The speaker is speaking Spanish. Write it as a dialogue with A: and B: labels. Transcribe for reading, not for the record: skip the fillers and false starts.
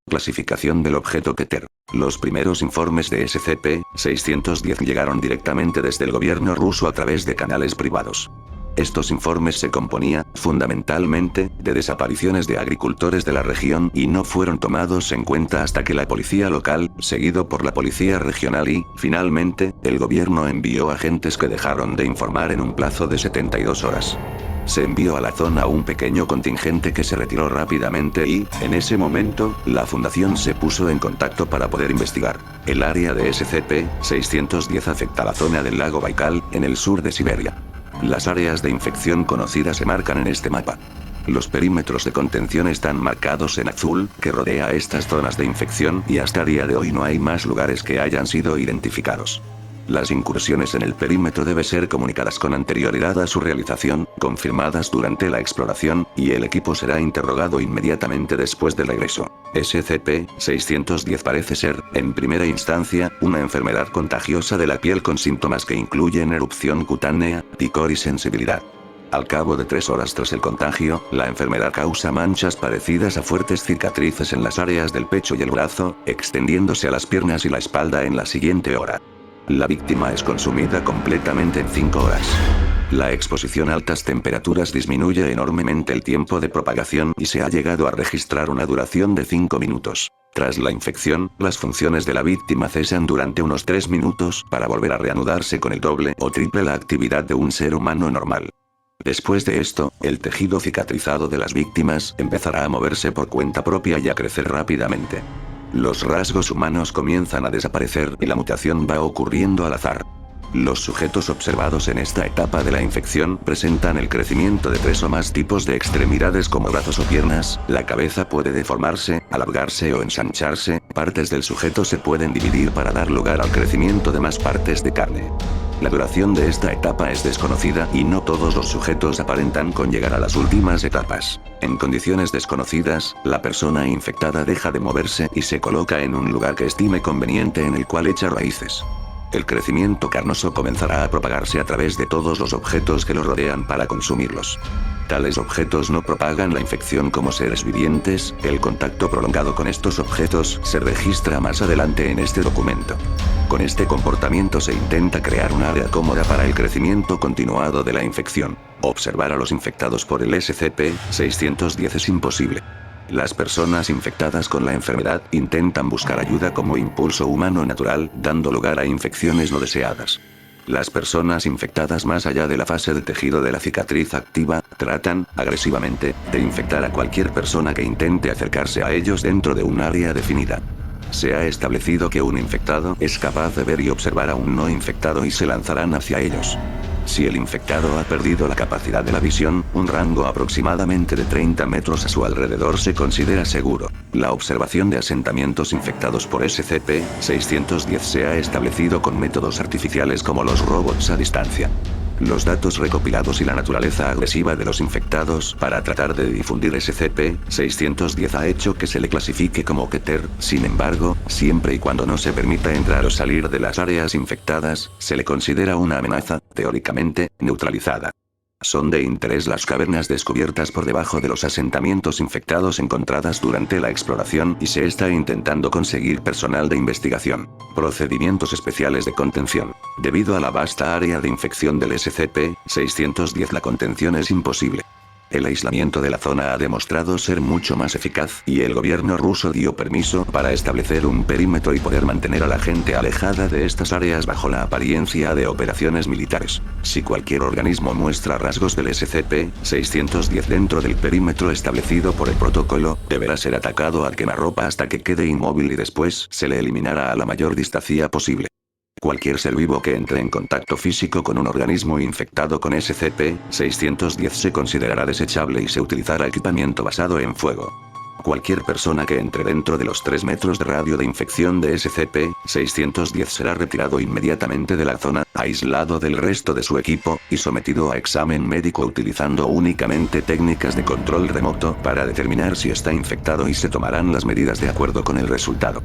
A: Clasificación del objeto Keter. Los primeros informes de SCP-610 llegaron directamente desde el gobierno ruso a través de canales privados. Estos informes se componían, fundamentalmente, de desapariciones de agricultores de la región y no fueron tomados en cuenta hasta que la policía local, seguido por la policía regional y, finalmente, el gobierno envió agentes que dejaron de informar en un plazo de 72 horas. Se envió a la zona un pequeño contingente que se retiró rápidamente y, en ese momento, la fundación se puso en contacto para poder investigar. El área de SCP-610 afecta a la zona del lago Baikal, en el sur de Siberia. Las áreas de infección conocidas se marcan en este mapa. Los perímetros de contención están marcados en azul, que rodea estas zonas de infección, y hasta el día de hoy no hay más lugares que hayan sido identificados. Las incursiones en el perímetro deben ser comunicadas con anterioridad a su realización, confirmadas durante la exploración, y el equipo será interrogado inmediatamente después del regreso. SCP-610 parece ser, en primera instancia, una enfermedad contagiosa de la piel con síntomas que incluyen erupción cutánea, picor y sensibilidad. Al cabo de 3 horas tras el contagio, la enfermedad causa manchas parecidas a fuertes cicatrices en las áreas del pecho y el brazo, extendiéndose a las piernas y la espalda en la siguiente hora. La víctima es consumida completamente en 5 horas. La exposición a altas temperaturas disminuye enormemente el tiempo de propagación y se ha llegado a registrar una duración de 5 minutos. Tras la infección, las funciones de la víctima cesan durante unos 3 minutos para volver a reanudarse con el doble o triple la actividad de un ser humano normal. Después de esto, el tejido cicatrizado de las víctimas empezará a moverse por cuenta propia y a crecer rápidamente. Los rasgos humanos comienzan a desaparecer y la mutación va ocurriendo al azar. Los sujetos observados en esta etapa de la infección presentan el crecimiento de 3 o más tipos de extremidades como brazos o piernas, la cabeza puede deformarse, alargarse o ensancharse, partes del sujeto se pueden dividir para dar lugar al crecimiento de más partes de carne. La duración de esta etapa es desconocida y no todos los sujetos aparentan con llegar a las últimas etapas. En condiciones desconocidas, la persona infectada deja de moverse y se coloca en un lugar que estime conveniente en el cual echa raíces. El crecimiento carnoso comenzará a propagarse a través de todos los objetos que lo rodean para consumirlos. Tales objetos no propagan la infección como seres vivientes, el contacto prolongado con estos objetos se registra más adelante en este documento. Con este comportamiento se intenta crear un área cómoda para el crecimiento continuado de la infección. Observar a los infectados por el SCP-610 es imposible. Las personas infectadas con la enfermedad intentan buscar ayuda como impulso humano natural, dando lugar a infecciones no deseadas. Las personas infectadas más allá de la fase de tejido de la cicatriz activa, tratan, agresivamente, de infectar a cualquier persona que intente acercarse a ellos dentro de un área definida. Se ha establecido que un infectado es capaz de ver y observar a un no infectado y se lanzarán hacia ellos. Si el infectado ha perdido la capacidad de la visión, un rango aproximadamente de 30 metros a su alrededor se considera seguro. La observación de asentamientos infectados por SCP-610 se ha establecido con métodos artificiales como los robots a distancia. Los datos recopilados y la naturaleza agresiva de los infectados para tratar de difundir SCP-610 ha hecho que se le clasifique como Keter. Sin embargo, siempre y cuando no se permita entrar o salir de las áreas infectadas, se le considera una amenaza, teóricamente, neutralizada. Son de interés las cavernas descubiertas por debajo de los asentamientos infectados encontradas durante la exploración y se está intentando conseguir personal de investigación. Procedimientos especiales de contención. Debido a la vasta área de infección del SCP-610 la contención es imposible. El aislamiento de la zona ha demostrado ser mucho más eficaz y el gobierno ruso dio permiso para establecer un perímetro y poder mantener a la gente alejada de estas áreas bajo la apariencia de operaciones militares. Si cualquier organismo muestra rasgos del SCP-610 dentro del perímetro establecido por el protocolo, deberá ser atacado a quemarropa hasta que quede inmóvil y después se le eliminará a la mayor distancia posible. Cualquier ser vivo que entre en contacto físico con un organismo infectado con SCP-610 se considerará desechable y se utilizará equipamiento basado en fuego. Cualquier persona que entre dentro de los 3 metros de radio de infección de SCP-610 será retirado inmediatamente de la zona, aislado del resto de su equipo, y sometido a examen médico utilizando únicamente técnicas de control remoto para determinar si está infectado y se tomarán las medidas de acuerdo con el resultado.